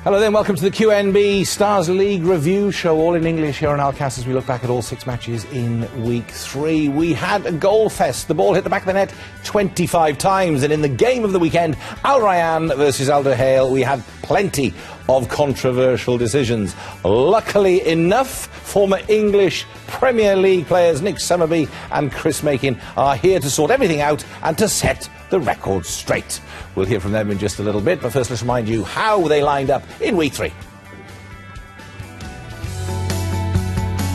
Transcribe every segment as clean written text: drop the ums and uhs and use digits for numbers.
Hello then, welcome to the QNB Stars League review show, all in English here on Alcast as we look back at all 6 matches in Week 3. We had a goal fest. The ball hit the back of the net 25 times, and in the game of the weekend, Al Rayyan versus Al Duhail, we had plenty of controversial decisions. Luckily enough, former English Premier League players Nick Summerby and Chris Makin are here to sort everything out and to set the record straight. We'll hear from them in just a little bit, but first let's remind you how they lined up in Week 3.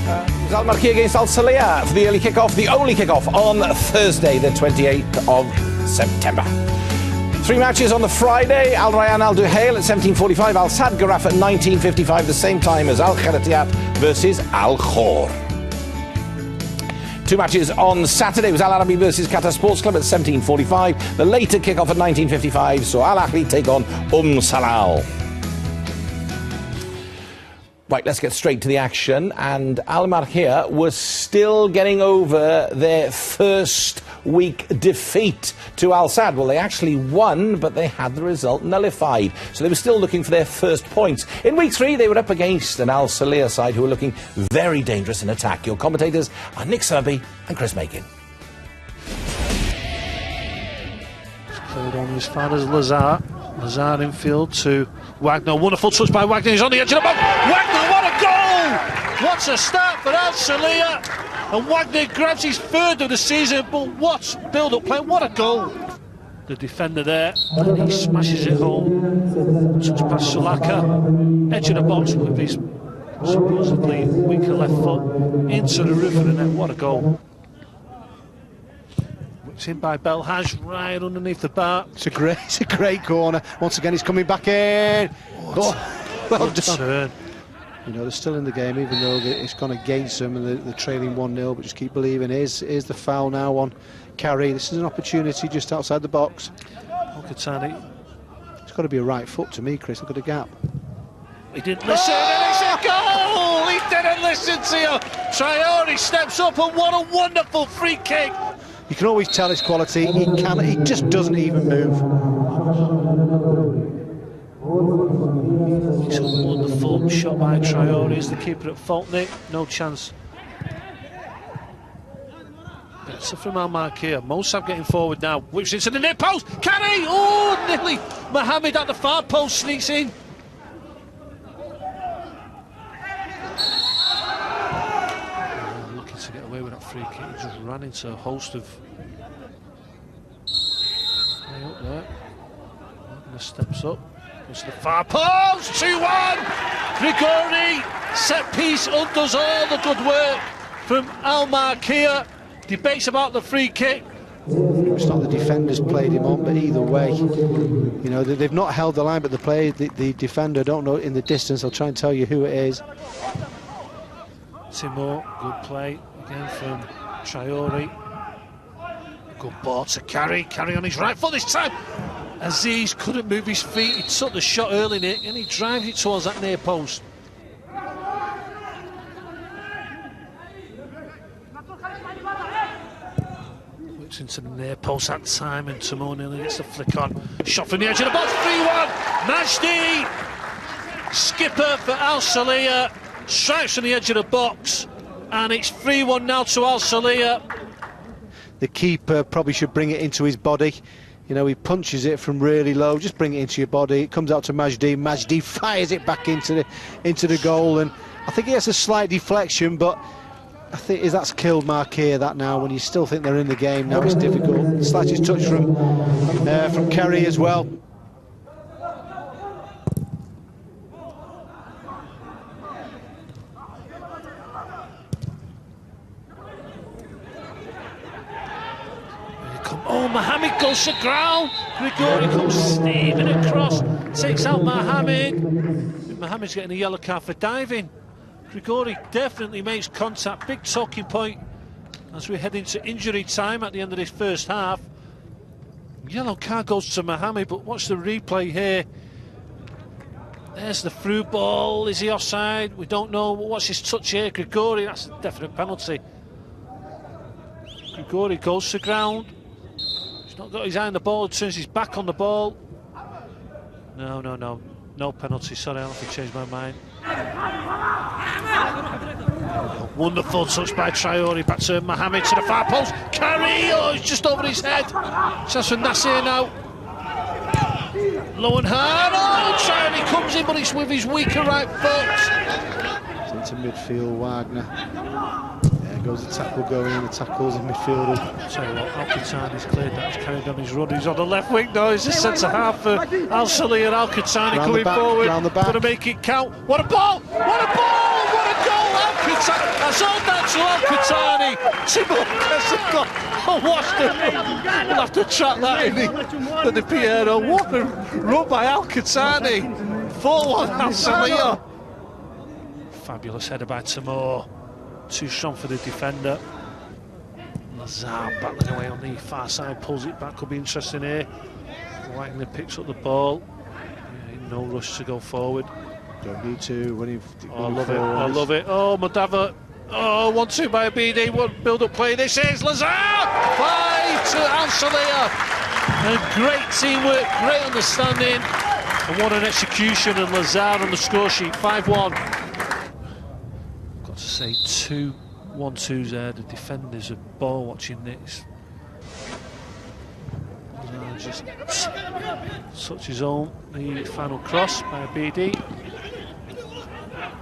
Al Marquia against Al Salea for the early kick-off, the only kick-off on Thursday, the 28th of September. 3 matches on the Friday: Al Rayyan Al Duhail at 17:45, Al Sadd Garraf at 19:55, the same time as Al Kharatiat versus Al Khor. 2 matches on Saturday was Al Arabi versus Qatar Sports Club at 17:45. The later kick-off at 19:55 saw Al Ahly take on Salal. Right, let's get straight to the action. And Al Marquia was still getting over their first week defeat to Al Sadd. Well, they actually won, but they had the result nullified. So they were still looking for their first points. In Week 3, they were up against an Al Salea side who were looking very dangerous in attack. Your commentators are Nick Summerby and Chris Makin. Played on as far as Lazar. Lazar infield to Wagner. Wonderful touch by Wagner. He's on the edge of the box. Wagner, what a goal! What a start for Al Salea. And Wagner grabs his third of the season, but what build-up play, what a goal. The defender there, and he smashes it home. Touch past Sulaka, edge of the box with his supposedly weaker left foot, into the roof of the net, what a goal. Whipped in by Belhaj, right underneath the bar. It's a great corner. Once again, he's coming back in. Well done. You know, they're still in the game, even though it's gone against them and they're trailing 1-0, but just keep believing. Here's the foul now on Carey. This is an opportunity just outside the box. Al-Qahtani. It's got to be a right foot to me, Chris. Look at the gap. He didn't listen, and it's a goal! He didn't listen to you. Traore steps up, and what a wonderful free kick. You can always tell his quality. He just doesn't even move. It's a wonderful shot by Traore. Is the keeper at fault, Nick? No chance. Better from Al Marquia. Mosab getting forward now. Whips into the near post. Carey! Oh, nearly. Mohamed at the far post sneaks in. Looking to get away with that free kick. He just ran into a host of. Way up there. Wagner steps up. It's the far post, 2-1. Grigori, set piece, undoes all the good work from Al Marquia. Debates about the free kick. It's not the defenders played him on, but either way, you know, they've not held the line, but the defender, don't know in the distance. I'll try and tell you who it is. Timur, good play again from Traore. Good ball to Carey on his right foot this time. Aziz couldn't move his feet. He took the shot early, Nick, and he drives it towards that near post. Whips into the near post that time, and Timur nearly gets the flick on. Shot from the edge of the box, 3-1. Majdi, skipper for Al Salea, strikes from the edge of the box, and it's 3-1 now to Al Salea. The keeper probably should bring it into his body. You know, he punches it from really low. Just bring it into your body. It comes out to Majdi. Majdi fires it back into the goal, and I think he has a slight deflection, but I think that's killed Marquia that now. When you still think they're in the game, now it's difficult. Slightest touch from Carey as well. Oh, Mohamed goes to ground. Grigori comes steaming across, takes out Mohamed. Mohamed's getting a yellow card for diving. Grigori definitely makes contact. Big talking point as we head into injury time at the end of this first half. Yellow card goes to Mohamed, but watch the replay here. There's the through ball. Is he offside? We don't know. What's his touch here? Grigori, that's a definite penalty. Grigori goes to ground. He's not got his eye on the ball, turns his back on the ball. No. No penalty, sorry, I'll have to change my mind. Wonderful touch by Traore, back to Mohamed to the far post. Carry, oh, it's just over his head. Chance for Nasir now. Low and hard, oh, Traore comes in, but it's with his weaker right foot. Into midfield, Wagner. There goes the tackle going in, the tackles in midfield. I'll tell you what, Al-Qahtani's cleared that, he's carried on his run, he's on the left wing now, he's a centre half for Al-Salih, and Al-Qahtani coming forward, going to make it count. What a ball! What a ball! What a goal! Al-Qahtani, that's all natural Al-Qahtani. Timo Kesselko, oh, watch them. We'll have to track that in the Piero. What a run by Al-Qahtani. 4-1 Al-Salih. Fabulous header by Tamor. Too strong for the defender. Lazar battling away on the far side, pulls it back, could be interesting here. Wagner picks up the ball. Yeah, no rush to go forward. Don't need to when he. Oh, I love it. I love it. Oh, Modava. Oh, 1-2 by Abidi. One build-up play. This is Lazar. 5 to Al-Salih. And great teamwork, great understanding, and what an execution. And Lazar on the score sheet. 5-1. To say 2 1-2s there, the defenders are ball watching this. Just touches on the final cross by BD.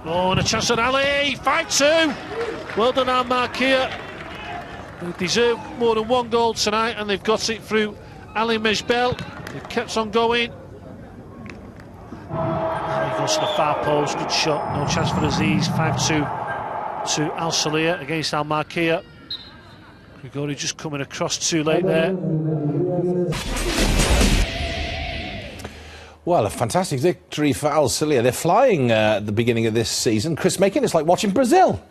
Oh, and a chance on Ali. 5-2. Well done, Al-Marqiya. They deserve more than one goal tonight, and they've got it through Ali Mejbel. They've kept on going. And he goes to the far post. Good shot. No chance for Aziz. 5-2. To Al-Salih against Al-Marqiya. Grigori just coming across too late there. Well, a fantastic victory for Al-Salih. They're flying at the beginning of this season. Chris Makin, it's like watching Brazil.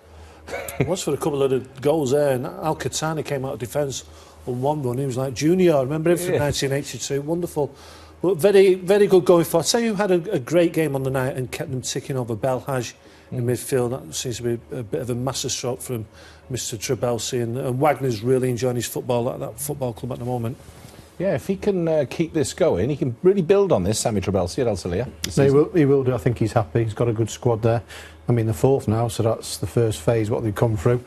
It was for a couple of the goals there, and Al-Qahtani came out of defence on one run. He was like Junior, I remember him from 1982. Wonderful. But very, very good going forward. I'd say who had a great game on the night and kept them ticking over Belhaj in midfield. That seems to be a bit of a masterstroke from Mr. Trabelsi, and Wagner's really enjoying his football at that football club at the moment. Yeah, if he can keep this going, he can really build on this, Sami Trabelsi at Al-Salih. He will do. I think he's happy. He's got a good squad there. I mean, the fourth now, so that's the first phase, what they've come through.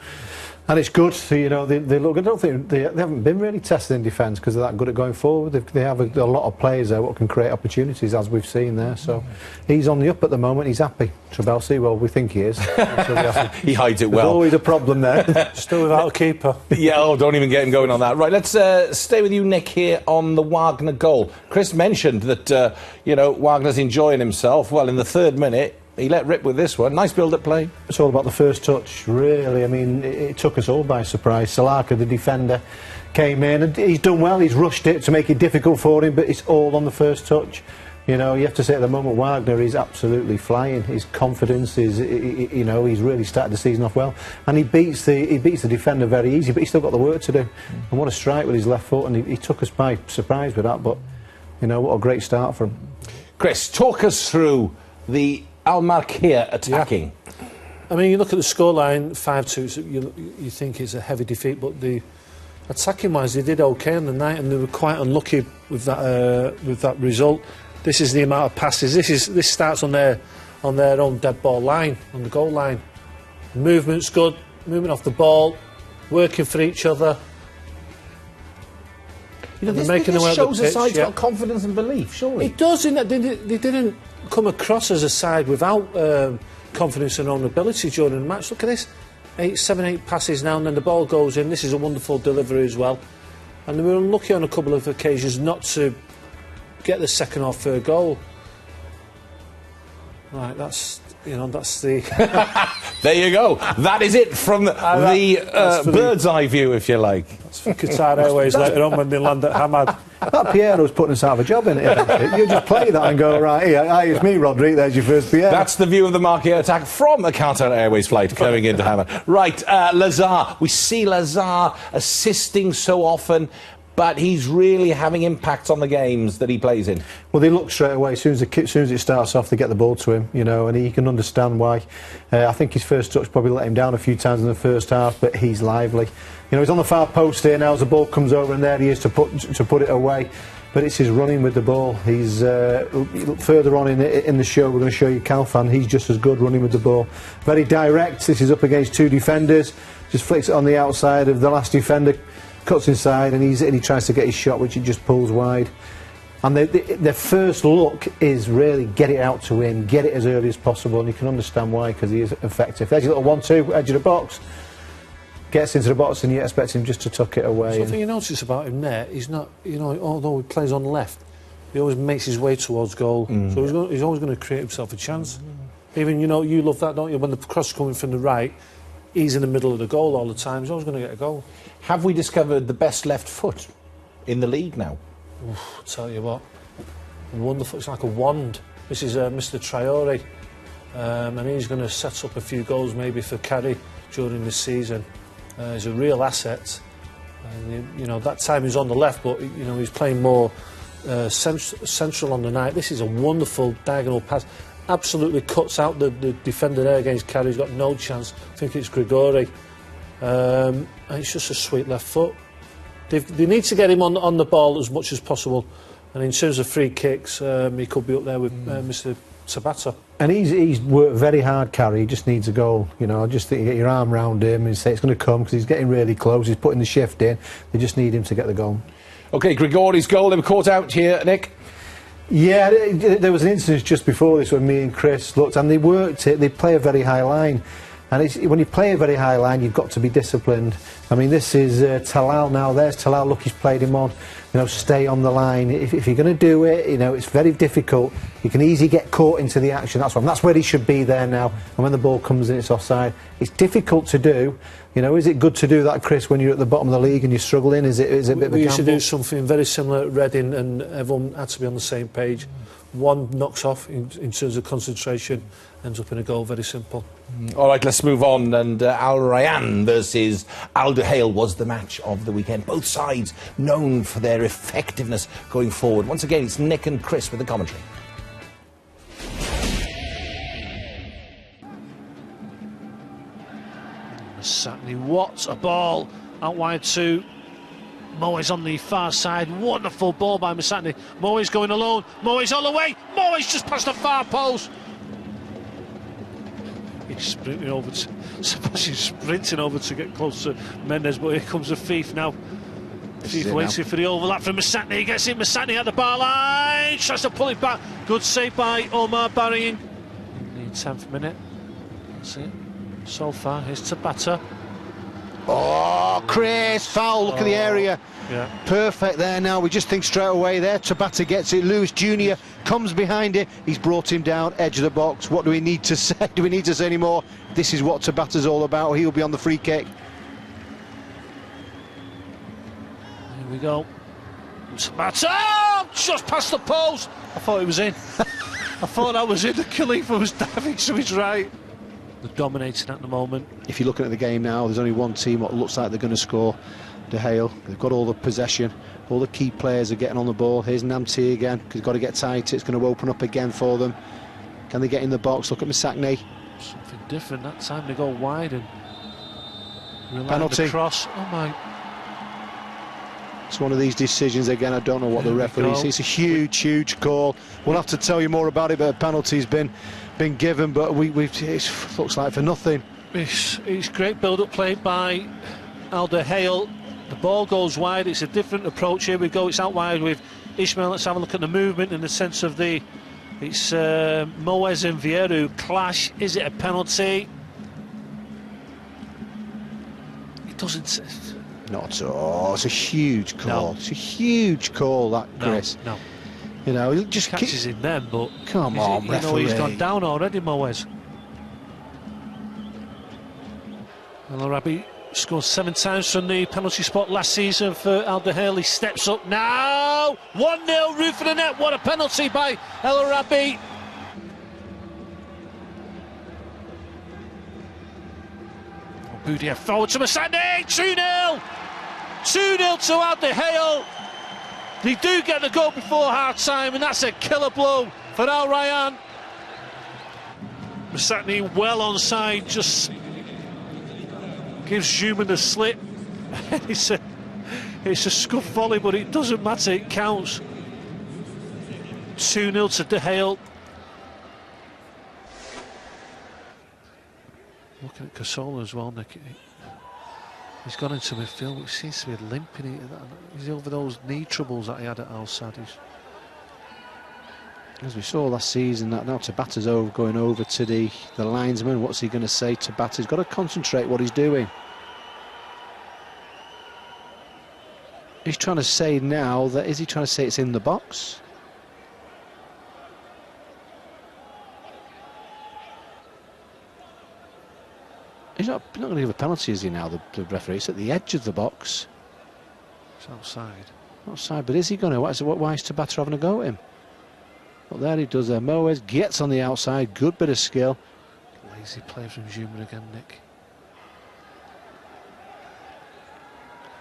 And it's good, you know, they look, I don't think, they haven't been really tested in defence because they're that good at going forward. They have a lot of players there what can create opportunities, as we've seen there. So he's on the up at the moment, he's happy. Trabelsi, well, we think he is. So he hides it well. There's always a problem there. Still without a keeper. Yeah, oh, don't even get him going on that. Right, let's stay with you, Nick, here on the Wagner goal. Chris mentioned that, you know, Wagner's enjoying himself. Well, in the 3rd minute, he let rip with this one. Nice build-up play. It's all about the first touch, really. I mean, it took us all by surprise. Salaka, the defender, came in and he's done well. He's rushed it to make it difficult for him, but it's all on the first touch. You know, you have to say at the moment Wagner is absolutely flying. His confidence is, you know, he's really started the season off well, and he beats the defender very easy. But he's still got the work to do. And what a strike with his left foot, and he took us by surprise with that. But you know, what a great start for him. Chris, talk us through the Al-Marqiya attacking. Yeah. I mean, you look at the scoreline, 5-2, so you think it's a heavy defeat, but the attacking-wise, they did okay on the night, and they were quite unlucky with that result. This is the amount of passes. This starts on their own dead ball line, on the goal line. The movement's good, moving off the ball, working for each other. You know, this shows a side's got confidence and belief, surely. It does, in that they didn't come across as a side without confidence and own ability during the match. Look at this, 7, 8 passes now, and then the ball goes in. This is a wonderful delivery as well. And they were unlucky on a couple of occasions not to get the second or third goal. Right, that's the... There you go. That is it from the bird's eye view, if you like. That's for Qatar Airways later on when they land at Hamad. That Piero's putting us out of a job, isn't it? You just play that and go, right, here, it's me, Rodri, there's your first Piero. That's the view of the Marqiya attack from a Qatar Airways flight coming into Hamad. Right, Lazar. We see Lazar assisting so often, but he's really having impact on the games that he plays in. Well, they look straight away. As soon as it starts off, they get the ball to him, you know, and he can understand why. I think his first touch probably let him down a few times in the first half, but he's lively. You know, he's on the far post here now as the ball comes over, and there he is to put it away. but it's his running with the ball. He's further on in the show. We're going to show you Calfan. He's just as good running with the ball. Very direct. This is up against 2 defenders. Just flicks it on the outside of the last defender, cuts inside, and he tries to get his shot, which he just pulls wide. And their first look is really get it out to him, get it as early as possible, and you can understand why, because he is effective. There's your little 1-2, edge of the box. Gets into the box and you expect him just to tuck it away. Something you notice about him there, he's not, although he plays on the left, he always makes his way towards goal. So he's always going to create himself a chance. Even, you love that, don't you? When the cross is coming from the right, he's in the middle of the goal all the time. He's always going to get a goal. Have we discovered the best left foot in the league now? I'll tell you what, wonderful. It's like a wand. This is Mr. Traore, and he's going to set up a few goals maybe for Carry during this season. He's a real asset. And, that time he's on the left, but he's playing more central on the night. This is a wonderful diagonal pass. Absolutely cuts out the defender there against Carry. He's got no chance. I think it's Grigori. And it's just a sweet left foot. They need to get him on the ball as much as possible. And in terms of free kicks, he could be up there with Mr. Tabata. And he's worked very hard, Carry. He just needs a goal. I just think you get your arm round him and say it's going to come, because he's getting really close. He's putting the shift in. They just need him to get the goal. OK, Grigori's goal. They were caught out here, Nick. Yeah, there was an instance just before this when me and Chris looked, and they worked it. They play a very high line. And when you play a very high line, you've got to be disciplined. I mean, this is Talal now. There's Talal. Look, he's played him on. Stay on the line. If you're going to do it, it's very difficult. You can easily get caught into the action. That's where he should be there now. And when the ball comes in, it's offside. It's difficult to do. Is it good to do that, Chris, when you're at the bottom of the league and you're struggling? Is it a bit of a gamble? We used to do something very similar at Reading, and everyone had to be on the same page. One knocks off in terms of concentration, ends up in a goal. Very simple. All right, let's move on. And Al Rayyan versus Al Duhail was the match of the weekend. Both sides known for their effectiveness going forward. Once again, it's Nick and Chris with the commentary. Certainly, what a ball out wide to Moyes on the far side. Wonderful ball by Masatni. Moyes going alone. Moyes all the way. Moyes just past the far post. He's sprinting over to Sebastian's sprinting over to get close to Mendes, but here comes Afif now. Afif waiting for the overlap from Masatni. He gets it. Masatni at the bar line. Tries to pull it back. Good save by Omar Barry in the 10th minute. That's it. So far, here's Tabata. Oh, Chris, foul, look at the area. Yeah. Perfect there now, we just think straight away there. Tabata gets it, Lewis Jr. comes behind it, he's brought him down, edge of the box. What do we need to say? Do we need to say any more? This is what Tabata's all about. He'll be on the free kick. Here we go. Tabata! Just past the post! I thought it was in. I thought that was in. The Khalifa was diving to his right. They're dominating at the moment. If you're looking at the game now, there's only one team what looks like they're going to score. Duhail. They've got all the possession. All the key players are getting on the ball. Here's Namti again. He's got to get tight. It's going to open up again for them. Can they get in the box? Look at Masakni. Something different that time. They go wide and penalty. The cross. Oh my! It's one of these decisions again. I don't know what the referee sees. It's a huge call. We'll have to tell you more about it. But a penalty's been given. But it looks like for nothing. It's great build-up play by Al Duhail. The ball goes wide. It's a different approach. Here we go. It's out wide with Ismail. Let's have a look at the movement in the sense of it's Moyes and Vieira who clash. Is it a penalty? It doesn't. Not at all. It's a huge call. No. It's a huge call, that, Chris. No. He just catches in them, but come on, referee. He's gone down already, Moyes. El Arabi scored 7 times from the penalty spot last season for Al Duhail. He steps up now. 1-0, roof of the net. What a penalty by El Arabi. Boudia forward to Masatni. 2-0. 2-0 to Al Duhail. They do get the goal before half-time, and that's a killer blow for Al Rayyan. Masatni well onside, just gives Schumann the slip. It's a scuff volley, but it doesn't matter, it counts. 2-0 to De Gea. Looking at Cazorla as well, Nick. He's gone into midfield, which seems to be limping. He's over those knee troubles that he had at Al Sadd. As we saw last season, that now Tabata's going over to the linesman. What's he going to say? Tabata's got to concentrate what he's doing. He's trying to say now that, is he trying to say it's in the box? He's not going to give a penalty, is he now, the referee? It's at the edge of the box. It's outside. Outside, but is he going to? Why is Tabata having a go at him? Well, there he does there. Moes gets on the outside, good bit of skill. Lazy play from Zuma again, Nick.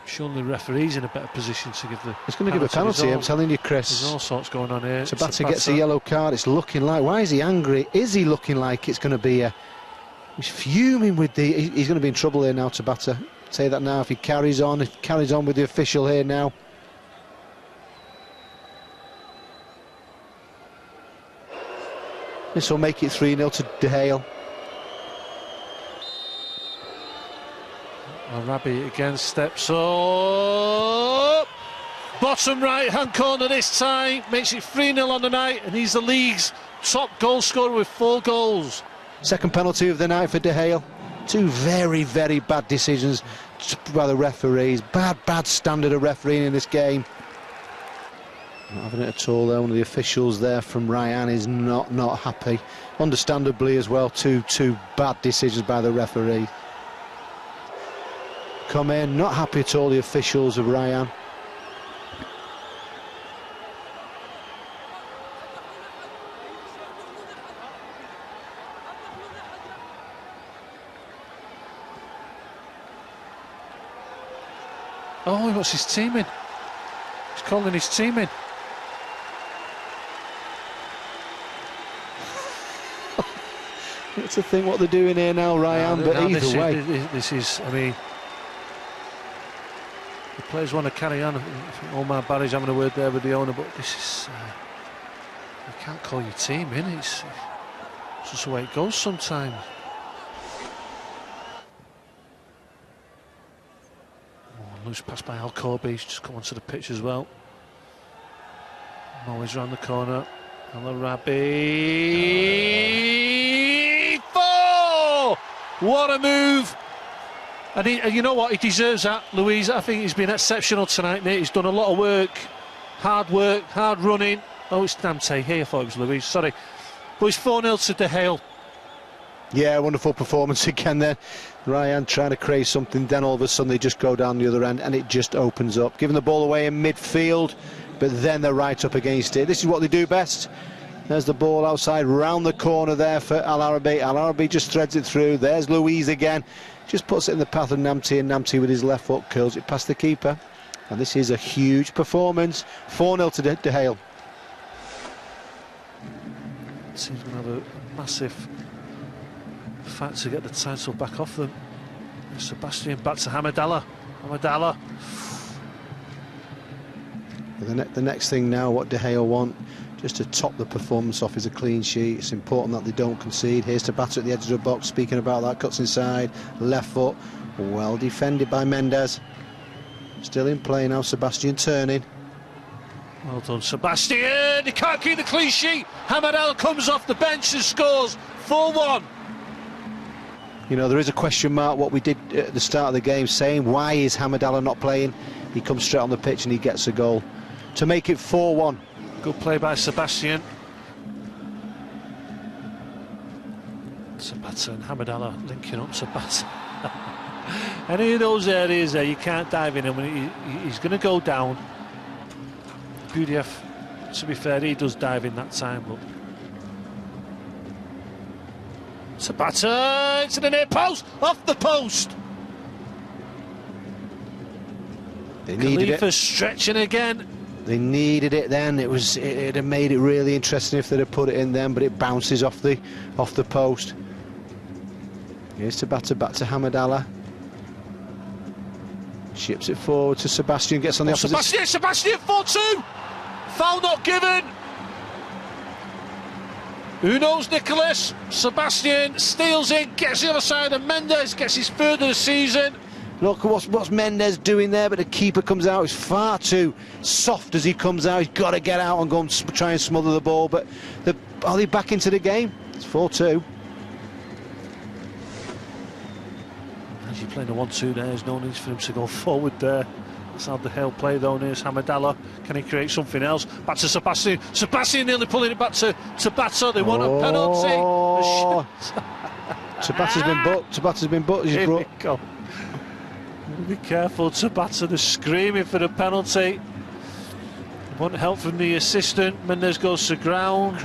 Surely the referee's in a better position to give the... He's going to give a penalty, I'm telling you, Chris. There's all sorts going on here. Tabata gets a yellow card. It's looking like... Why is he angry? Is he looking like it's going to be a... He's fuming with the... He's going to be in trouble here now, Tabata. Say that now, if he carries on with the official here now. This will make it 3-0 to De Gea. Arabi again steps up. Bottom right hand corner this time. Makes it 3-0 on the night, and he's the league's top goal scorer with 4 goals. Second penalty of the night for De Gea. 2 very, very bad decisions by the referees. Bad standard of refereeing in this game. Not having it at all there. One of the officials there from Ryan is not happy. Understandably as well, two bad decisions by the referee. Come in, not happy at all, the officials of Ryan. Oh, he wants his team in. He's calling his team in. It's a thing what they're doing here now, Ryan, but either way. This is, I mean, the players want to carry on. Omar Barry's having a word there with the owner, but this is, you can't call your team in. It's just the way it goes sometimes. Loose pass by Al Corby, he's just come onto the pitch as well. Always round the corner. El Arabi. 4! What a move! And you know what? He deserves that, Louise. I think he's been exceptional tonight, mate. He's done a lot of work, hard running. Oh, it's Dante here. I thought it was Louise. Sorry, but it's 4-0 to De Gea. Yeah, wonderful performance again then. Ryan trying to create something, then all of a sudden they just go down the other end and it just opens up. Giving the ball away in midfield, but then they're right up against it. This is what they do best. There's the ball outside, round the corner there for El Arabi. El Arabi just threads it through. There's Louise again. Just puts it in the path of Namty, and Namty with his left foot curls it past the keeper. And this is a huge performance. 4-0 to De Gea. Seems to have a massive fight to get the title back off them. Sebastian back to Hamidallah. The next thing now, what De Gea want, just to top the performance off, is a clean sheet. It's important that they don't concede. Here's Tabata at the edge of the box, speaking about that, cuts inside, left foot, well defended by Mendes. Still in play now, Sebastian turning. Well done, Sebastian. He can't keep the clean sheet. Hamidallah comes off the bench and scores 4-1. You know, there is a question mark, what we did at the start of the game, saying why is Hamidallah not playing? He comes straight on the pitch and he gets a goal to make it 4-1. Good play by Sebastian. Sabata and Hamidallah linking up. Sabata. Any of those areas there, you can't dive in him. He's going to go down. Budiev, to be fair, he does dive in that time, but Sabata into the near post, off the post. They needed Khalifa it. Stretching again. They needed it then. It'd have made it really interesting if they'd have put it in then, but it bounces off the post. Here's Tabata back to Hamidallah. Ships it forward to Sebastian, gets on the opposite. Sebastian 4-2. Foul not given. Who knows, Nicholas? Sebastian steals it, gets the other side, and Mendes gets his third of the season. Look what's Mendes doing there, but the keeper comes out. He's far too soft as he comes out. He's got to get out and go and try and smother the ball. But are they back into the game? It's 4-2. As you're playing a 1-2 there, there's no need for him to go forward there. That's how De Gea play though. Here's Hamidallah. Can he create something else? Back to Sebastian. Sebastian nearly pulling it back to Tabata. They want a penalty. Tabatta's been booked. Tabatta's been booked. Here we go. Be careful, Tabata. They're screaming for the penalty. Want help from the assistant. Mendes goes to ground.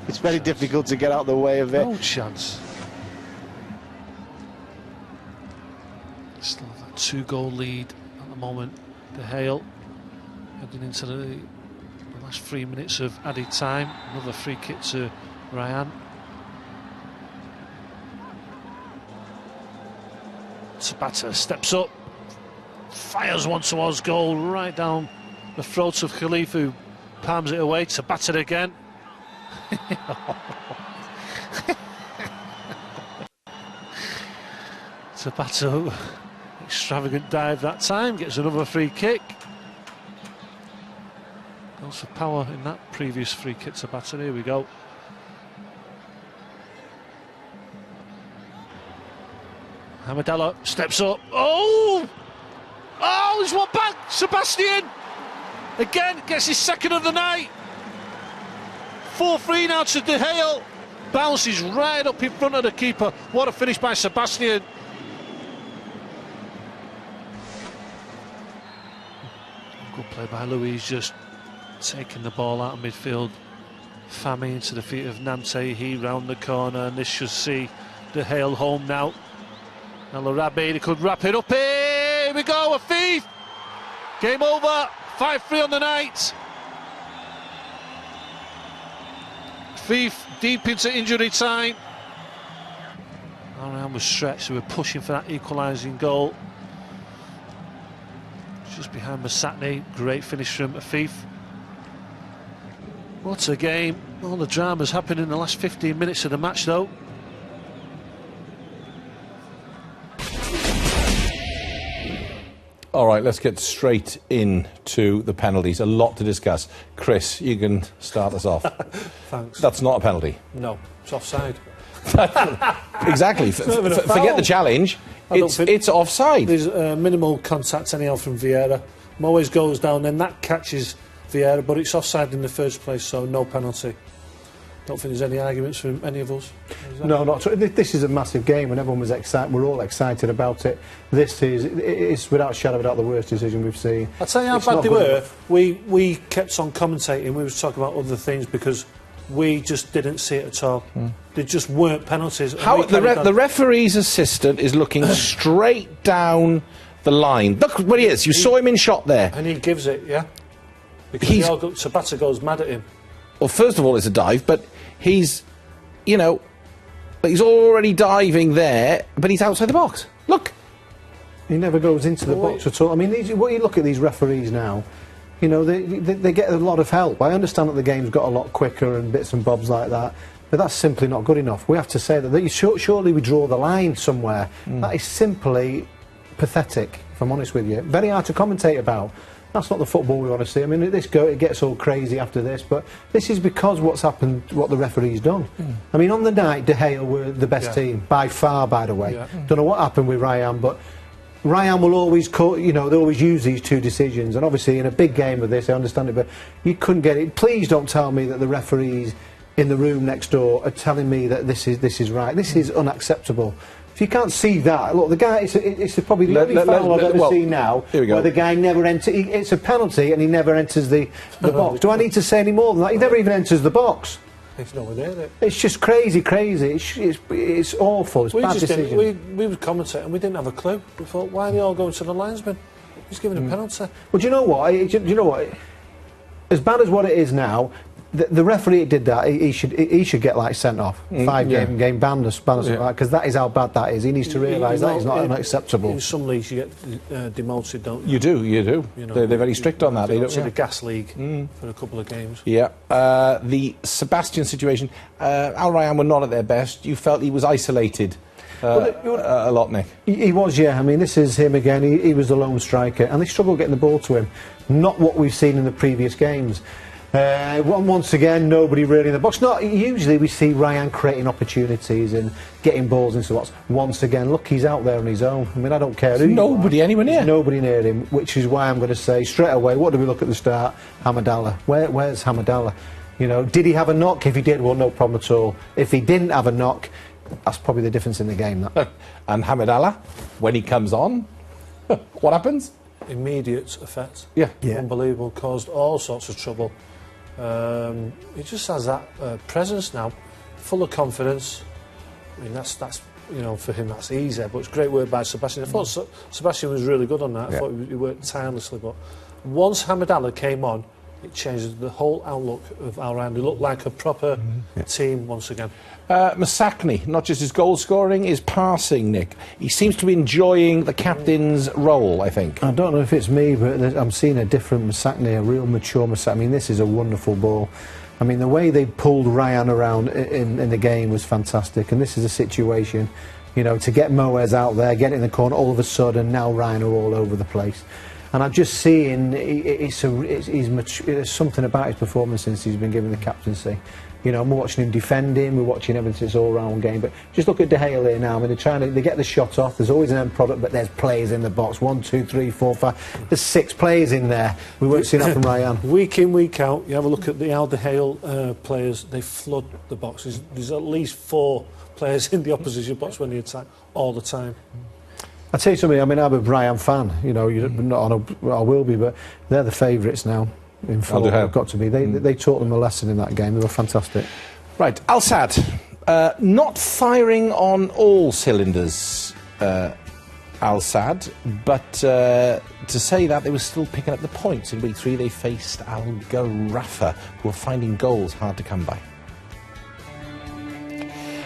It's very difficult to get out of the way of it. No chance. Still have that 2-goal lead at the moment. De Gea heading into the last 3 minutes of added time. Another free kick to Ryan. Tabata steps up, fires one towards goal, right down the throat of Khalifa, who palms it away. Tabata again. Tabata, extravagant dive that time, gets another free kick. Goes for power in that previous free kick. Tabata, here we go. Hamidallah steps up. Oh! Oh, he's one back. Sebastian again gets his second of the night. 4-3 now to De Gea. Bounces right up in front of the keeper. What a finish by Sebastian. Good play by Luiz, just taking the ball out of midfield. Fami into the feet of Nante. He round the corner, and this should see De Gea home now. El Arabi, they could wrap it up. Here we go, Afif. Game over. 5-3 on the night. Afif deep into injury time. Around was stretched. They were pushing for that equalising goal. Just behind Masatni. Great finish from Afif. What a game. All the drama's happened in the last 15 minutes of the match, though. All right, let's get straight into the penalties. A lot to discuss. Chris, you can start us off. Thanks. That's not a penalty. No, it's offside. Exactly. Forget the challenge. It's offside. There's minimal contact anyhow from Vieira. Moyes goes down, then that catches Vieira, but it's offside in the first place, so no penalty. Don't think there's any arguments from any of us. No, not true. This is a massive game, and everyone was excited. We're all excited about it. It's without a shadow of a doubt the worst decision we've seen. I'll tell you how bad they were. We kept on commentating. We were talking about other things because we just didn't see it at all. They just weren't penalties. How the referee's assistant is looking straight down the line. Look where he is. You saw him in shot there, and he gives it, yeah. Because Tabata goes mad at him. Well, first of all, it's a dive, but he's already diving there, but he's outside the box. Look. He never goes into the box at all. I mean, what you look at these referees now, they get a lot of help. I understand that the game's got a lot quicker and bits and bobs like that, but that's simply not good enough. We have to say that surely we draw the line somewhere. That is simply pathetic, if I'm honest with you. Very hard to commentate about. That's not the football we want to see. I mean, it gets all crazy after this, but this is because what's happened, what the referee's done. I mean, on the night, De Gea were the best team, by far, by the way. Don't know what happened with Ryan, but Ryan will always they always use these two decisions, and obviously in a big game of this, I understand it, but you couldn't get it. Please don't tell me that the referees in the room next door are telling me that this is right. This is unacceptable. If you can't see that, look, the guy, it's probably the only foul I've ever seen now where the guy never enters. It's a penalty and he never enters the box. Do I need to say any more than that? He never even enters the box. It's nowhere near it. It's just crazy. It's awful. It's bad decision. We were commentating and we didn't have a clue. We thought, why are they all going to the linesman? He's giving a penalty. Well, do you know what? As bad as what it is now, the referee did that. He should get like sent off, 5-game ban or something like, because that is how bad that is. He needs to realise that is not unacceptable. In some leagues you get demoted, don't you? You do. You know, They're very strict on that. They don't. the Gas League for a couple of games. Yeah. The Sebastian situation. Al Rayyan were not at their best. You felt he was isolated a lot, Nick. He was, yeah. I mean, this is him again. He was the lone striker, and they struggled getting the ball to him. Not what we've seen in the previous games. Once again, nobody really in the box. Not usually we see Rayyan creating opportunities and getting balls into the box. Once again, look, he's out there on his own. I mean, I don't care who. Nobody anywhere near. Nobody near him, which is why I'm going to say straight away. What do we look at the start? Hamadallah. Where's Hamadallah? You know, did he have a knock? If he did, well, no problem at all. If he didn't have a knock, that's probably the difference in the game. That. And Hamadallah, when he comes on, what happens? Immediate effect. Yeah. Unbelievable. Caused all sorts of trouble. He just has that presence now, full of confidence. I mean, that's you know, for him that's easy, but it's great work by Sebastian. I thought Sebastian was really good on that. I thought he worked tirelessly, but once Hamadallah came on, it changed the whole outlook of Al Rayyan. They looked like a proper team once again. Masakni, not just his goal scoring, his passing, Nick. He seems to be enjoying the captain's role, I think. I don't know if it's me, but I'm seeing a different Masakni, a real mature Masakni. I mean, this is a wonderful ball. I mean, the way they pulled Rayyan around in the game was fantastic, and this is a situation, you know, to get Moez out there, get in the corner, all of a sudden, now Rayyan are all over the place. And I'm just seeing there's something about his performance since he's been given the captaincy. You know, we're watching him defending, we're watching everything, it's all-round game. But just look at De Gea here now. I mean, they get the shot off. There's always an end product, but there's players in the box. 1, 2, 3, 4, 5. There's 6 players in there. We won't see that from Rayyan. Week in, week out, you have a look at the Al De Gea players. They flood the boxes. There's at least 4 players in the opposition box when they attack all the time. I'll tell you something. I mean, I'm a Rayyan fan. You know, I will be, but they're the favourites now. In full, they've got to be. They taught them a lesson in that game. They were fantastic. Right, Al Sadd, not firing on all cylinders, Al Sadd, but to say that they were still picking up the points. In week 3 they faced Al Gharafa, who were finding goals hard to come by.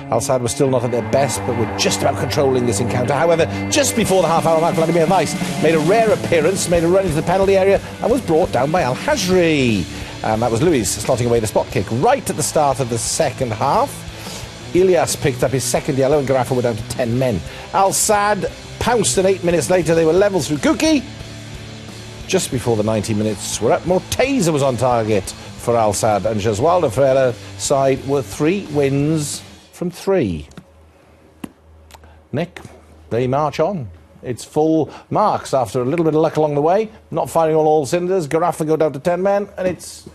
Al Sadd were still not at their best, but were just about controlling this encounter. However, just before the half-hour mark, Vladimir Weiss made a rare appearance, made a run into the penalty area, and was brought down by Al Hajri. And that was Luis slotting away the spot kick right at the start of the second half. Ilyas picked up his second yellow, and Gharafa were down to 10 men. Al Sadd pounced, and 8 minutes later they were level through Kuki. Just before the 90 minutes were up, Morteza was on target for Al Sadd, and Gesualdo Ferreira's side were 3 wins from 3. Nick, they march on. It's full marks after a little bit of luck along the way, not firing on all cylinders. Gharafa go down to 10 men, and it's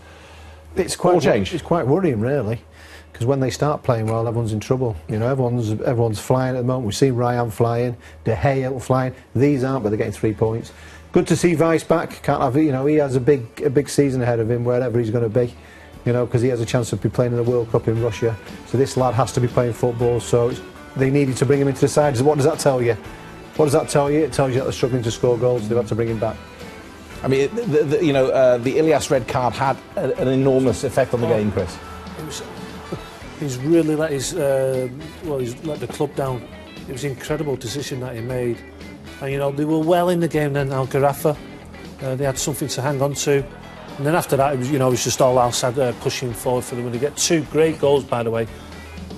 quite all changed. It's quite worrying, really, because when they start playing well, everyone's in trouble. You know, everyone's flying at the moment. We see Rayyan flying, De Gea flying. These aren't, but they're getting 3 points. Good to see Weiss back. Can't have it. You know, he has a big season ahead of him, wherever he's going to be. You know, because he has a chance of be playing in the World Cup in Russia. So this lad has to be playing football, so they needed to bring him into the side. So what does that tell you? What does that tell you? It tells you that they're struggling to score goals. They've had to bring him back. I mean, the Ilyas red card had an enormous effect on the game, Chris. He's really let he's let the club down. It was an incredible decision that he made. And, you know, they were well in the game then, Al Gharafa. They had something to hang on to. And then after that, it was, you know, it was just all Al Sadd pushing forward for them. And they get 2 great goals, by the way.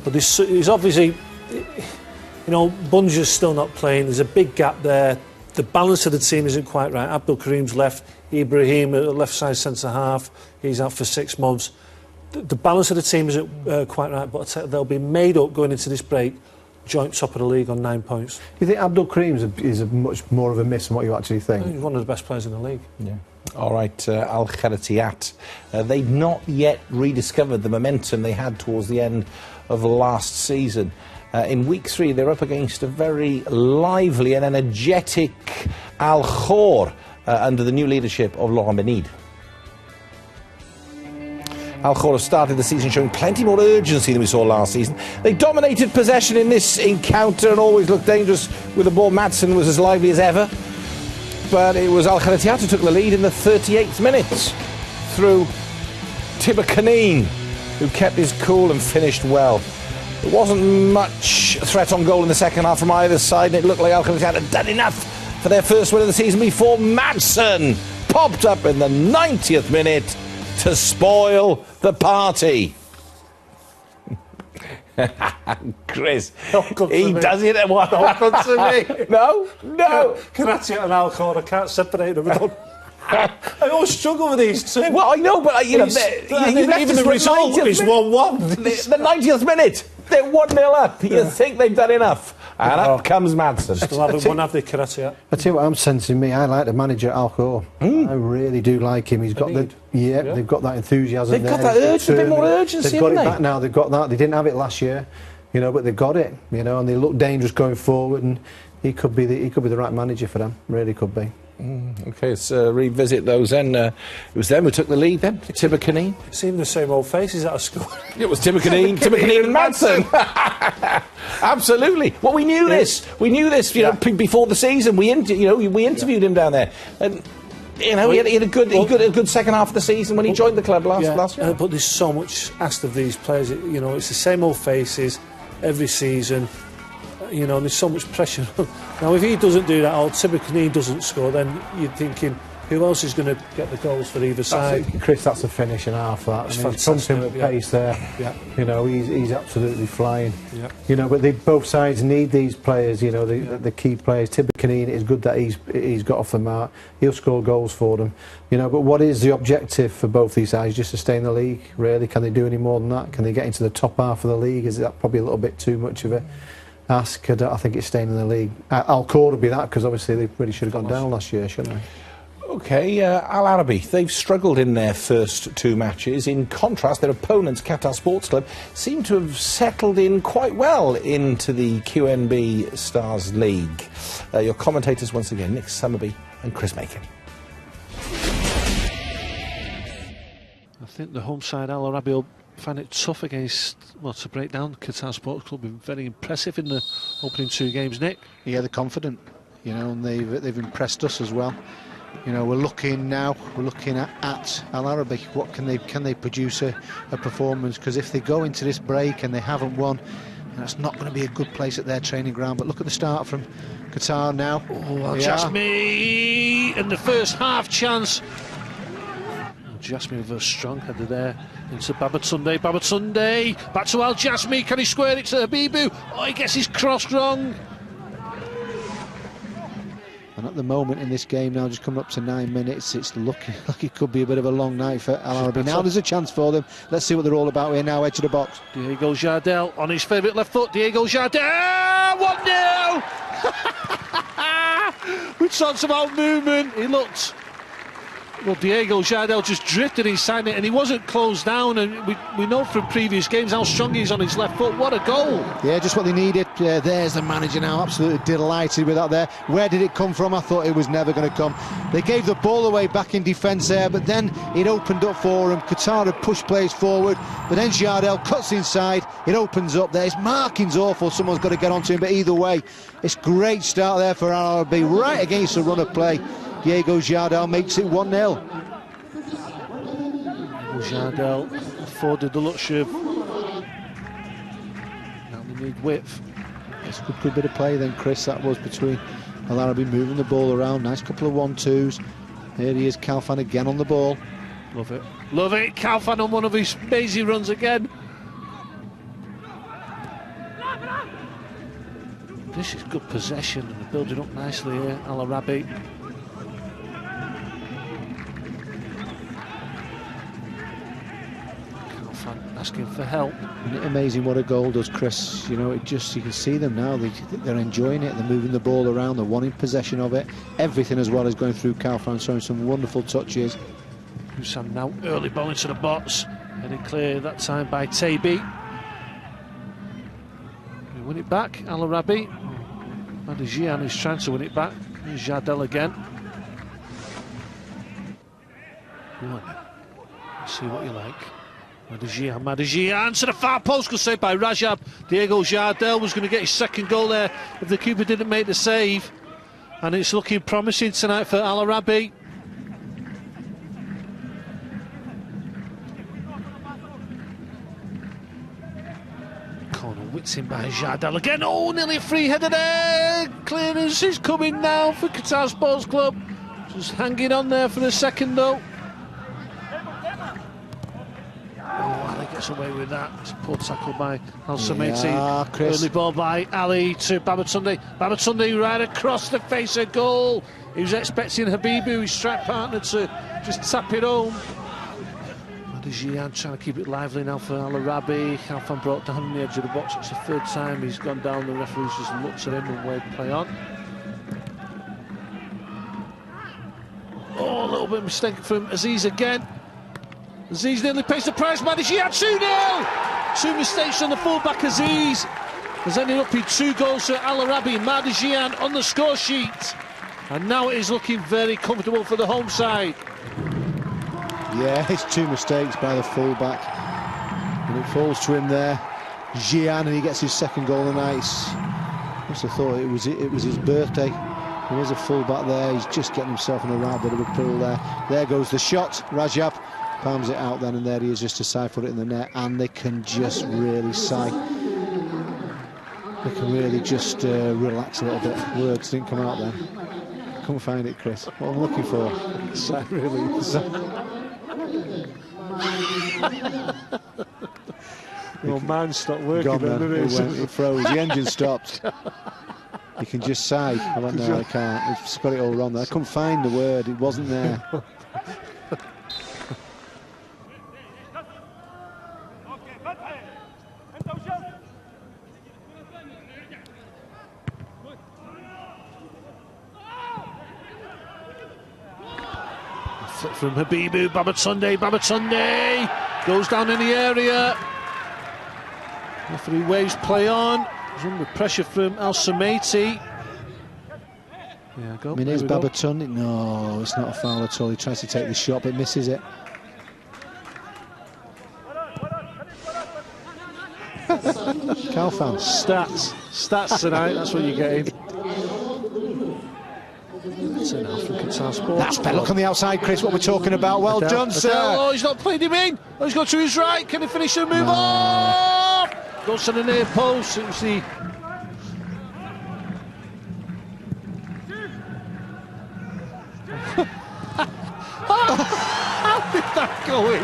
But he's obviously, you know, Bunja's still not playing. There's a big gap there. The balance of the team isn't quite right. Abdul Karim's left. Ibrahim, left side centre-half. He's out for 6 months. The balance of the team isn't quite right, but they'll be made up going into this break, joint top of the league on 9 points. You think Abdul Karim is a much more of a miss than what you actually think? He's one of the best players in the league. Yeah. All right, Al Kharatiat. They'd not yet rediscovered the momentum they had towards the end of last season. In week 3, they're up against a very lively and energetic Al Khor under the new leadership of Laurent Benide. Al Khor have started the season showing plenty more urgency than we saw last season. They dominated possession in this encounter and always looked dangerous with the ball. Madsen was as lively as ever. But it was Al Kharatiat who took the lead in the 38th minute through Tibber Caneen, who kept his cool and finished well. There wasn't much threat on goal in the second half from either side, and it looked like Alcatraz had done enough for their first win of the season before Madsen popped up in the 90th minute to spoil the party. Chris, he does it at what? Don't come to me. No. Karachi and Alcor, I can't separate them. I always struggle with these two. Well, I know, but you know, even the result is 1-1. The 90th minute, they're 1-0 up. You think they've done enough? And up comes Madsen. Still haven't won, have they, Karachi? I tell you what I'm sensing. I like the manager at Alcor. I really do like him. He's got they've got that enthusiasm. They've got that urge, a bit more urgency. They've got it haven't back now. They've got that. They didn't have it last year, you know, but they've got it, you know, and they look dangerous going forward. And he could be the right manager for them. Really could be. Okay, let's revisit those then. It was them who took the lead then, Tibber Caneen. Seeing the same old faces that I scored. It was Tibber Caneen and Madsen. Absolutely. Well, we knew this. We knew this, you know, before the season. We interviewed him down there. And, you know, he had a good second half of the season when he joined the club last year. But there's so much asked of these players. You know, it's the same old faces every season. You know, and there's so much pressure. Now, if he doesn't do that, or Tibber Caneen doesn't score, then you're thinking, who else is going to get the goals for either side? Chris, that's a finish and half. That. He's pumping at pace there. Yeah. You know, he's absolutely flying. Yeah. You know, but both sides need these players. You know, the key players. Tibber Caneen, it's good that he's got off the mark. He'll score goals for them. You know, but what is the objective for both these sides? Just to stay in the league, really? Can they do any more than that? Can they get into the top half of the league? Is that probably a little bit too much of a ask? I think it's staying in the league. Alcor would be that, because obviously they really should have gone down last year, shouldn't they? OK, Al Arabi, they've struggled in their first two matches. In contrast, their opponents, Qatar Sports Club, seem to have settled in quite well into the QNB Stars League. Your commentators once again, Nick Summerby and Chris Macon. I think the home side, Al Arabi, will find it tough against, to break down Qatar Sports Club. Been very impressive in the opening two games, Nick. Yeah, they're confident, you know, and they've impressed us as well. You know, we're looking at Al Arabi. What can they produce a performance? Because if they go into this break and they haven't won, that's not going to be a good place at their training ground. But look at the start from Qatar now. Oh, Jasmine in the first half chance. Jasmine with a strong header there into Babatunde. Babatunde back to Al Jasmine. Can he square it to Habibu? Oh, he gets his cross wrong. And at the moment in this game now, just coming up to 9 minutes, it's looking like it could be a bit of a long night for Al Arabi. Now there's a chance for them. Let's see what they're all about here now, edge of the box. Diego Jardel on his favourite left foot. Diego Jardel, 1-0! We talked about movement. He looked... Well, Diego Jardel just drifted inside it, and he wasn't closed down, and we know from previous games how strong he is on his left foot. What a goal! Yeah, just what they needed. There's the manager now, absolutely delighted with that there. Where did it come from? I thought it was never going to come. They gave the ball away back in defence there, but then it opened up for him. Qatar had pushed players forward, but then Jardel cuts inside. It opens up there. His marking's awful. Someone's got to get onto him, but either way, it's great start there for Al Arabi, right against the run of play. Diego Jardel makes it 1-0. Jardel afforded the luxury of... Now they need width. It's a good bit of play then, Chris, that was between Al Arabi moving the ball around. Nice couple of 1-2s. Here he is, Kalfan again on the ball. Love it. Love it. Kalfan on one of his amazing runs again. This is good possession, and they're building up nicely here, Al Arabi. Asking for help. Isn't it amazing what a goal does, Chris? You know, you can see them now. They're enjoying it. They're moving the ball around. They're wanting possession of it. Everything as well is going through Kalfan, showing some wonderful touches. Husam now early ball into the box, heading clear that time by Tabi. We win it back. Al Arabi. Madigian is trying to win it back. Here's Jardel again. Go on. Let's see what you like. Madigian to the far post, good save by Rajab. Diego Jardel was going to get his second goal there if the keeper didn't make the save, and it's looking promising tonight for Al Arabi. Gets in by Jardel again. Oh, nearly a free header there. Clearance is coming now for Qatar Sports Club. Just hanging on there for a second though. Oh, Ali gets away with that. It's a poor tackle by Al Samaiti. Yeah, Chris. Early ball by Ali to Babatunde. Babatunde right across the face of goal. He was expecting Habibu, his strike partner, to just tap it home. Jian trying to keep it lively now for Al Arabi. Khalfan brought down on the edge of the box. It's the third time he's gone down. The referee's just looked at him and waved play on. Oh, a little bit of mistake from Aziz again. Aziz nearly pays the price. Mahdi Jian 2-0. Two mistakes on the fullback Aziz has ended up in 2 goals for Al Arabi. Mahdi Jian on the score sheet. And now it is looking very comfortable for the home side. Yeah, it's 2 mistakes by the fullback, and it falls to him there. Jian, and he gets his 2nd goal of the night. Must have thought it was his birthday. There is a fullback there. He's just getting himself in a right bit of a pool there. There goes the shot. Rajab palms it out then, and there he is just to side foot it in the net. And they can just really sigh. They can really just relax a little bit. Words didn't come out then. Come find it, Chris. What I'm looking for. Sigh really. Your man stopped working. Gone then. It froze. The engine stopped. You can just sigh. I went, no, I can't. It's got it all wrong there. I couldn't find the word. It wasn't there. From Habibu, Babatunde goes down in the area. Referee waves play on. He's under pressure from Al Samaiti. Yeah, go. I mean, here's Babatunde. No, it's not a foul at all. He tries to take the shot but misses it. Khalfan. Stats tonight, that's what you're getting. That's better. Look on the outside, Chris, what we're talking about. Well done, sir. Oh, he's not played him in. Oh, he's got to his right. Can he finish the move off? Goes to the near post. It was the... How did that go in?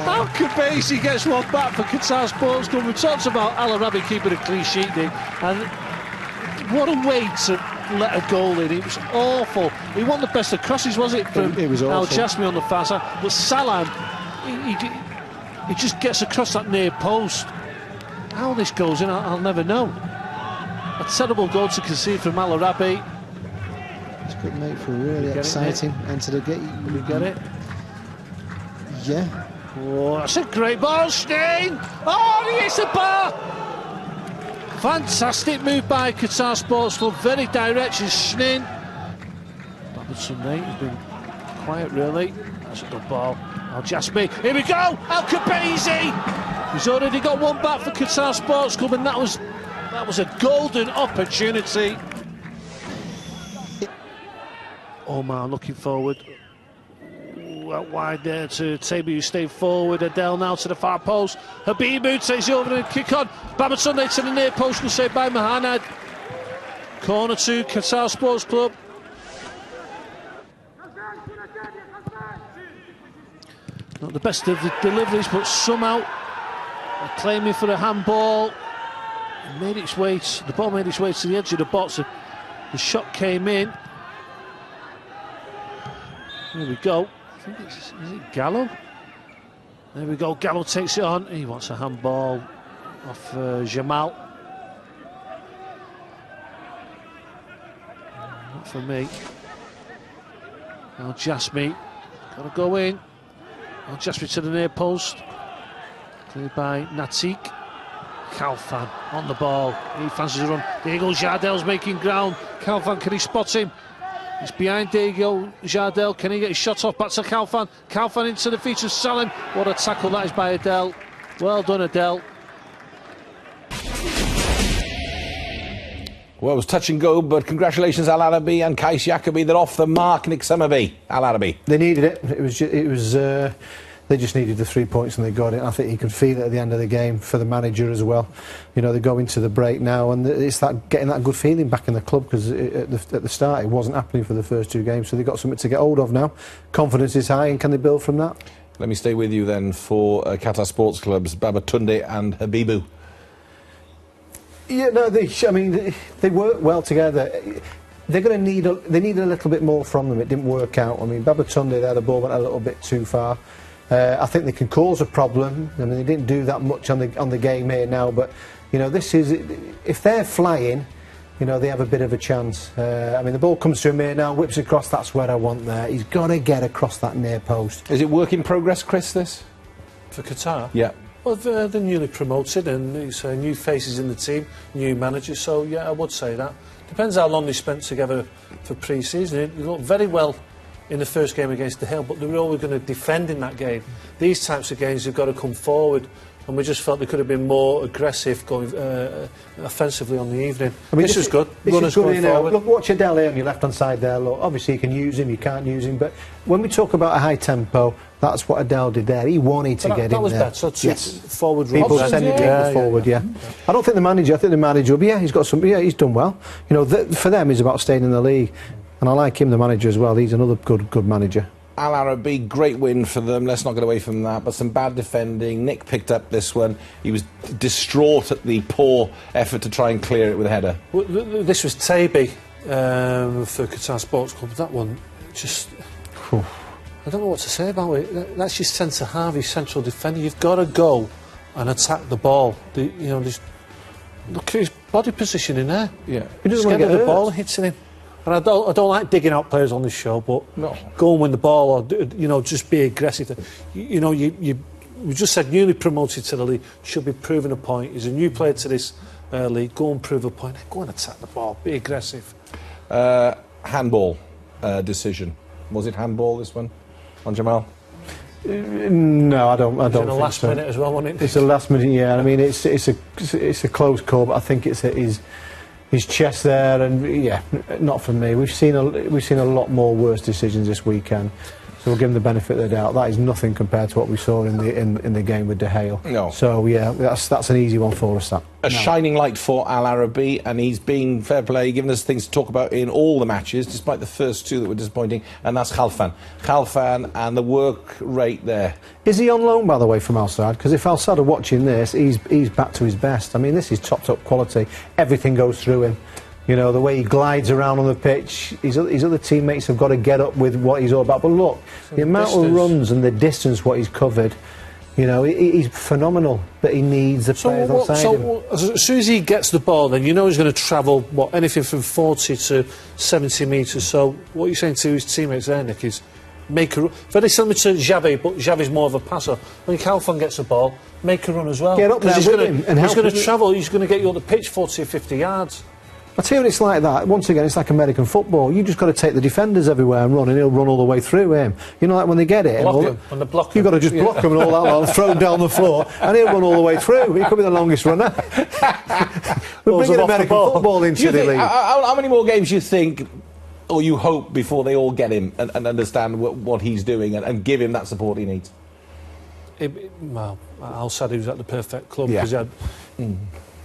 Al Kabasi gets one back for Qatar Sports Club. We talked about Al Arabi keeping a clean sheet there, and what a way to let a goal in. It was awful. He won the best of crosses, was it, from it was Al Jasmi on the far side? But Salam, he just gets across that near post. How this goes in, I'll never know. A terrible goal to concede from Al Arabi. It's good, mate, for a really exciting end to the game. You get it? Yeah. Oh, that's a great ball, Stein! Oh, he hits the bar! Fantastic move by Qatar Sports Club, very direct, Shin. Babatunde has been quiet, really. That's a good ball. Al Jasmi, here we go! Al Kabasi! He's already got one back for Qatar Sports Club, and that was a golden opportunity. Omar looking forward. Out wide there to Tabi, who stayed forward. Adel now to the far post. Habibu takes it over and kick on. Babatunde to the near post, was saved by Mahanad. Corner to Qatar Sports Club. Not the best of the deliveries, but somehow claiming for a handball. It made its way. The ball made its way to the edge of the box. The shot came in. Here we go. I think is it Gallo? There we go. Gallo takes it on. He wants a handball off Jamal. Not for me. Now Jasmi. Got to go in. Now Jasmi to the near post. Cleared by Natik. Khalfan on the ball. He fancies a run. Diego Jardel's making ground. Khalfan, can he spot him? He's behind Diego Jardel. Can he get his shot off? Back to Khalfan. Khalfan into the feet of Salim. What a tackle that is by Adel. Well done, Adel. Well, it was touch and go, but congratulations, Al Arabi and Kais Yacobi. They're off the mark, Nick Summerby. Al Arabi. They needed it. It was They just needed the 3 points and they got it. I think he could feel it at the end of the game for the manager as well. You know, they go into the break now, and it's that getting that good feeling back in the club, because at the start it wasn't happening for the first 2 games. So they've got something to get hold of now. Confidence is high, and can they build from that? Let me stay with you then for Qatar Sports Clubs, Babatunde and Habibu. Yeah, no, they work well together. They're going to need they need a little bit more from them. It didn't work out. I mean, Babatunde there, the ball went a little bit too far. I think they can cause a problem. I mean, they didn't do that much on the game here now, but you know, this is, if they're flying, you know, they have a bit of a chance. I mean, the ball comes to him here now, whips across. That's where I want there. He's got to get across that near post. Is it work in progress, Chris, this? For Qatar? Yeah. Well, they're newly promoted, and it's new faces in the team, new managers, so yeah, I would say that. Depends how long they spent together for pre-season. They looked very well in the first game against the Hill, but they were always going to defend in that game. These types of games, they've got to come forward, and we just felt they could have been more aggressive going offensively on the evening. I mean, this was good. Runners going forward. Look, watch Adele here on your left-hand side there. Look, obviously you can use him, you can't use him, but when we talk about a high tempo, that's what Adele did there. He wanted to get in there. That was better. Yes. Forward. People sending people forward. Yeah. I don't think the manager. I think the manager. But yeah, he's got some. Yeah, he's done well. You know, for them, it's about staying in the league, and I like him, the manager as well. He's another good manager. Al Arabi, great win for them. Let's not get away from that. But some bad defending. Nick picked up this one. He was distraught at the poor effort to try and clear it with a header. Well, this was Taby for Qatar Sports Club. That one, just... I don't know what to say about it. That's your centre half, your central defender. You've got to go and attack the ball. You know, look at his body position in there. Yeah, he doesn't want to get the ball hitting him. And I don't like digging out players on this show, but go and win the ball, or you know, just be aggressive. You know, we just said newly promoted to the league, should be proving a point. He's a new player to this league. Go and prove a point. Go and attack the ball. Be aggressive. Handball decision. Was it handball, this one, on Jamal? No, I don't. In the last minute as well, wasn't it? It's a last minute. Yeah, I mean, it's a close call, but I think it's his chest there, and yeah, not for me. We've seen a lot more worse decisions this weekend, so we'll give him the benefit of the doubt. That is nothing compared to what we saw in the game with De Gea. No. So yeah, that's an easy one for us. Shining light for Al Arabi, and he's been fair play, giving us things to talk about in all the matches, despite the first 2 that were disappointing, and that's Khalfan and the work rate there. Is he on loan, by the way, from Al Sadd? Because if Al Sadd are watching this, he's back to his best. I mean, this is top quality. Everything goes through him. You know, the way he glides around on the pitch, his other teammates have got to get up with what he's all about. But look, the amount of runs and the distance what he's covered, you know, he's phenomenal, but he needs the players on side him. As soon as he gets the ball, then you know he's going to travel, anything from 40 to 70 metres. So what you're saying to his teammates there, Nick, is make a run. Very similar to Xavi, but Xavi's more of a passer. When Khalfan gets the ball, make a run as well. Get up there with him and help him. He's going to travel, he's going to get you on the pitch 40 or 50 yards. I tell you what, it's like that. Once again, it's like American football. You just got to take the defenders everywhere and run, and he'll run all the way through him. You know, like when they get it, you've got to just block him and all that, and throw him down the floor, and he'll run all the way through. He could be the longest runner. We're bringing American football into the league. How many more games do you think, or you hope, before they all get him and understand what he's doing and give him that support he needs? Well, Al Sadd was at the perfect club because he had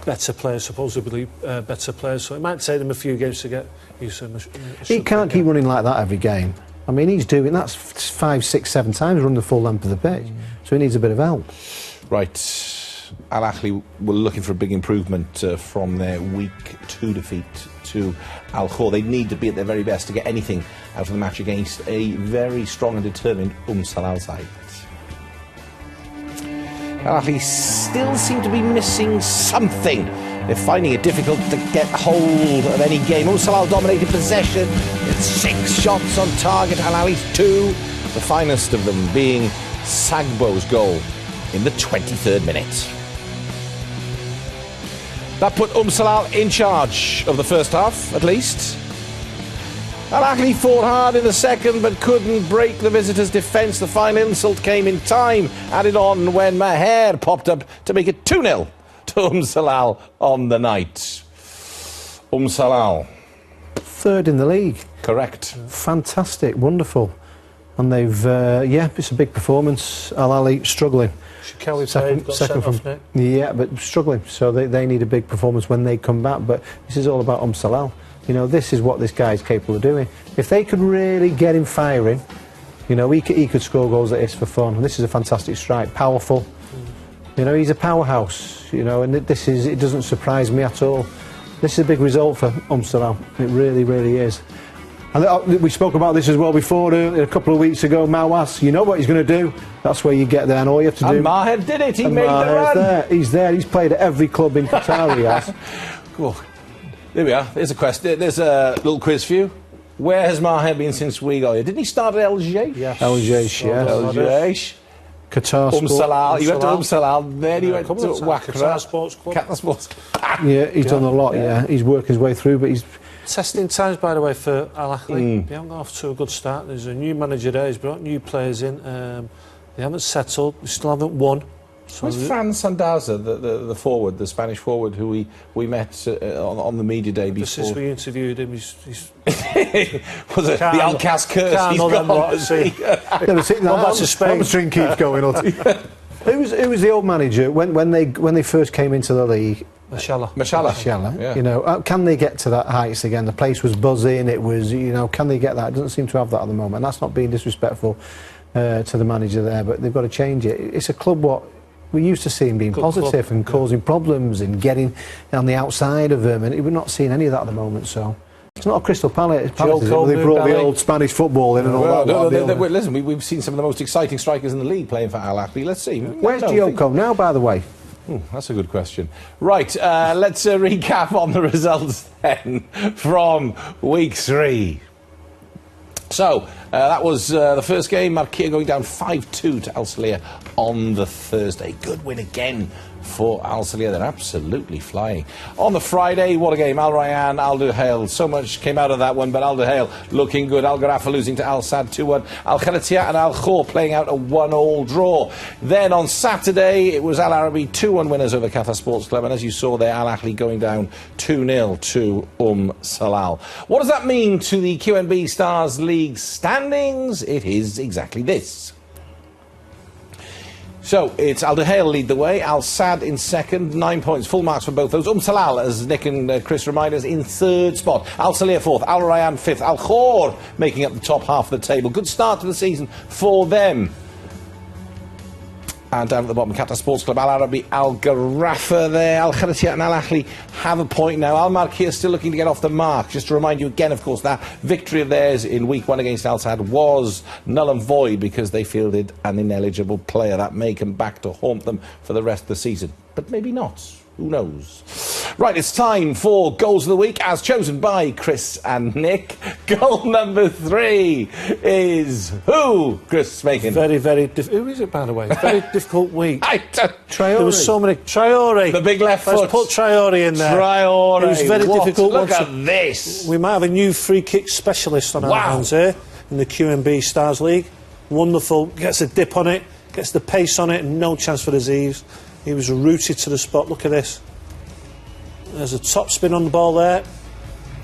better players, supposedly better players, so it might take them a few games to get used to him. He can't keep running like that every game. I mean, he's doing that's 5, 6, 7 times run the full length of the pitch, so he needs a bit of help. Right, Al Ahly were looking for a big improvement from their week 2 defeat to Al Khor. They need to be at their very best to get anything out of the match against a very strong and determined Salal side. Al Ahly still seem to be missing something. They're finding it difficult to get hold of any game. Salal dominated possession. It's 6 shots on target. Al Ahly's 2. The finest of them being Sagbo's goal in the 23rd minute. That put Salal in charge of the first half, at least. Al Ahly fought hard in the second, but couldn't break the visitors' defence. The final insult came in time, added on when Maher popped up to make it 2-0 to Salal on the night. Salal. 3rd in the league. Correct. Fantastic, wonderful. and they've it's a big performance. Al Ahly struggling. Shikawi played, got sent off, Nick. Yeah, but struggling. So they need a big performance when they come back. But this is all about Salal. You know, this is what this guy is capable of doing. If they could really get him firing, you know, he could score goals like this for fun. And this is a fantastic strike, powerful. You know, he's a powerhouse. You know, and it doesn't surprise me at all. This is a big result for Salal. It really, really is. And we spoke about this as well before, a couple of weeks ago. Mawas, you know what he's going to do. That's where you get there, and all you have to do. And Maher did it. He made the run. There. He's there. He's played at every club in Qatar. He has. Cool. There we are. There's a question. There's a little quiz for you. Where has Maher been since we got here? Didn't he start at LG? Yes. LG, yes. LG. Qatar Sports. Salal. He went to Salal. Then he went to Wakra. Qatar Sports Club. Qatar Sports. Yeah, he's done a lot. Yeah, he's worked his way through, but he's. Testing times, by the way, for Al Ahly. They haven't got off to a good start. There's a new manager there. He's brought new players in. They haven't settled. They still haven't won. So was Fran Sandaza, the forward, the Spanish forward, who we met on the media day before? Since we interviewed him, he's was it the Alcaz curse? He's gone. The string keeps going on. Who was the old manager when they first came into the league? Mashallah. Yeah. You know, can they get to that heights again? The place was buzzing. It was, you know, can they get that? It doesn't seem to have that at the moment. And that's not being disrespectful to the manager there, but they've got to change it. It's a club what we used to see him being positive and causing problems and getting on the outside of them, and we're not seeing any of that at the moment. So it's not a Crystal Palace. They brought the old Spanish football in and all that. Listen, we've seen some of the most exciting strikers in the league playing for Al Ahly. Let's see. Where's Gioco now, by the way? That's a good question. Right, let's recap on the results then from week 3. So, that was the first game. Marquia going down 5-2 to Al Salia on the Thursday. Good win again for Al Salia. They're absolutely flying. On the Friday, what a game. Al Rayyan, Al Duhail. So much came out of that one, but Al Duhail looking good. Al Gharafa losing to Al Sadd 2-1. Al Khalatiyat and Al Khor playing out a 1-1 draw. Then on Saturday, it was Al Arabi 2-1 winners over Qatar Sports Club. And as you saw there, Al Ahly going down 2-0 to Salal. What does that mean to the QNB Stars League standings? It is exactly this. So, it's Al Duhail lead the way, Al Sadd in second, 9 points, full marks for both those. Salal, as Nick and Chris remind us, in third spot. Al Salia fourth, Al Rayyan fifth, Al Khor making up the top half of the table. Good start to the season for them. And down at the bottom, Qatar Sports Club, Al Arabi, Al Gharafa there. Al Khalatiyat and Al Ahly have a point now. Al Marquia still looking to get off the mark. Just to remind you again, of course, that victory of theirs in week 1 against Al Sadd was null and void because they fielded an ineligible player. That may come back to haunt them for the rest of the season. But maybe not. Who knows? Right, it's time for Goals of the Week, as chosen by Chris and Nick. Goal number 3 is who, Chris Macon? Very, very difficult. Who is it, by the way? Very difficult week. Traore. There was so many. Traore. The big left foot. Let's put Traore in there. Traore. It was very difficult. Look at this. We might have a new free kick specialist on our hands here in the QNB Stars League. Wonderful. Gets a dip on it, gets the pace on it, and no chance for Aziz. He was rooted to the spot. Look at this. There's a top spin on the ball there.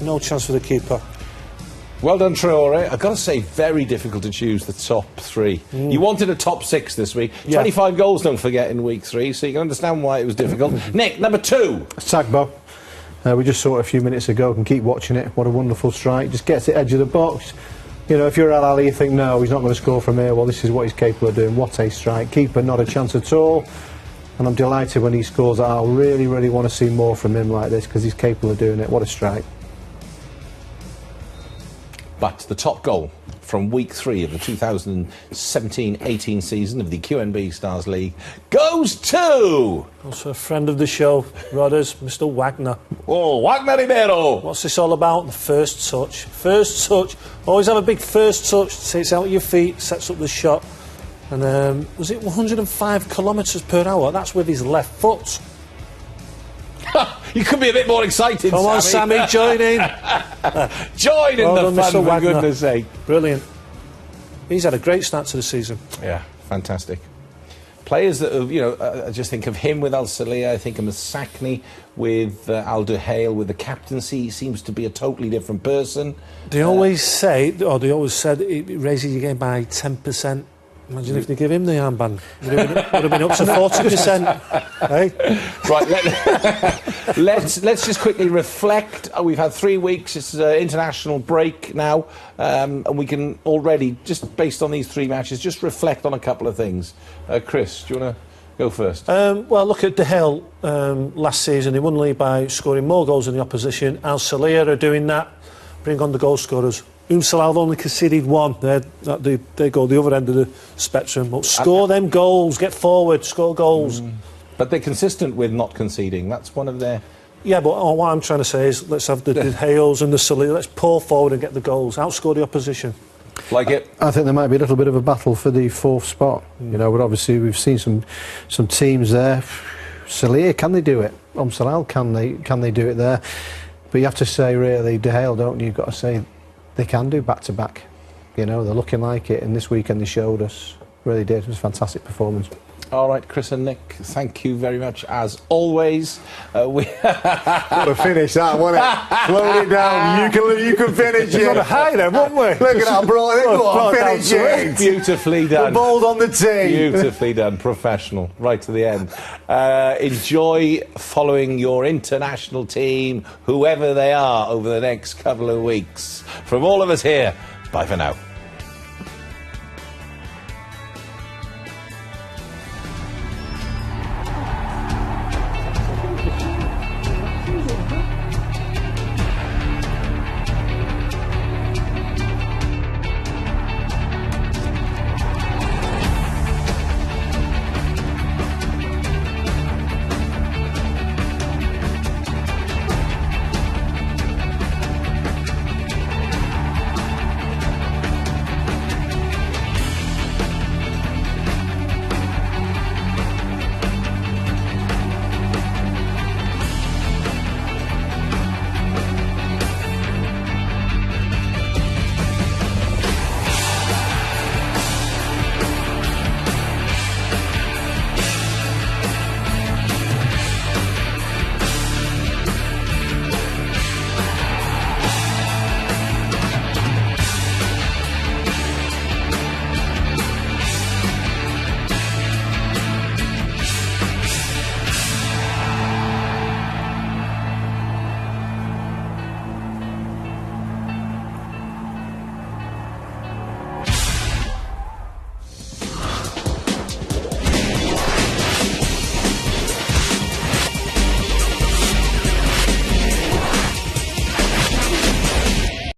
No chance for the keeper. Well done, Traore. I've got to say, very difficult to choose the top 3. You wanted a top 6 this week. 25 goals, don't forget, in week 3, so you can understand why it was difficult. Nick, number 2. Sagbo. We just saw it a few minutes ago. Can keep watching it. What a wonderful strike. Just gets it edge of the box. You know, if you're Al Ahly, you think, no, he's not going to score from here. Well, this is what he's capable of doing. What a strike. Keeper, not a chance at all. And I'm delighted when he scores. I really, really want to see more from him like this because he's capable of doing it. What a strike. But the top goal from week 3 of the 2017-18 season of the QNB Stars League goes to... Also a friend of the show, Rodders, Mr. Wagner. Oh, Wagner Ribeiro. What's this all about? The first touch. First touch. Always have a big first touch. Takes out your feet, sets up the shot. And was it 105 kilometres per hour? That's with his left foot. You could be a bit more excited, Come on, Sammy, join in. Join in the fun, for goodness sake. Brilliant. He's had a great start to the season. Yeah, fantastic. players that have, I just think of him with Al Salih, I think of Masakni with Al Duhail with the captaincy. He seems to be a totally different person. They always said it raises your game by 10%. Imagine if they give him the armband. Would have been up to 40%. Hey? Right, let's just quickly reflect. We've had 3 weeks. It's an international break now, and we can already, just based on these 3 matches, just reflect on a couple of things. Chris, do you want to go first? Well, look at De Gea last season. He won the league by scoring more goals than the opposition. Al Salih are doing that. Bring on the goal scorers. Salah only conceded 1. They go the other end of the spectrum. But score them goals, get forward, score goals. But they're consistent with not conceding. That's one of their... Yeah, but what I'm trying to say is let's have the Hales and the Salih. Let's pour forward and get the goals. Outscore the opposition. Like it? I think there might be a little bit of a battle for the 4th spot. But obviously we've seen some teams there. Salih, can they do it? Salah, can they do it there? But you have to say, really, De Gea, don't you? You've got to say they can do back-to-back. They're looking like it, and this weekend they showed us. Really did. It was a fantastic performance. All right, Chris and Nick, thank you very much, as always. What a finish that, wasn't it? Slowed it down. You can finish it. We've got a high then, won't we? Look at that, bro. Go on, finish it. Beautifully done. The ball's on the tee. Beautifully done. Professional. Right to the end. Enjoy following your international team, whoever they are, over the next couple of weeks. From all of us here, bye for now.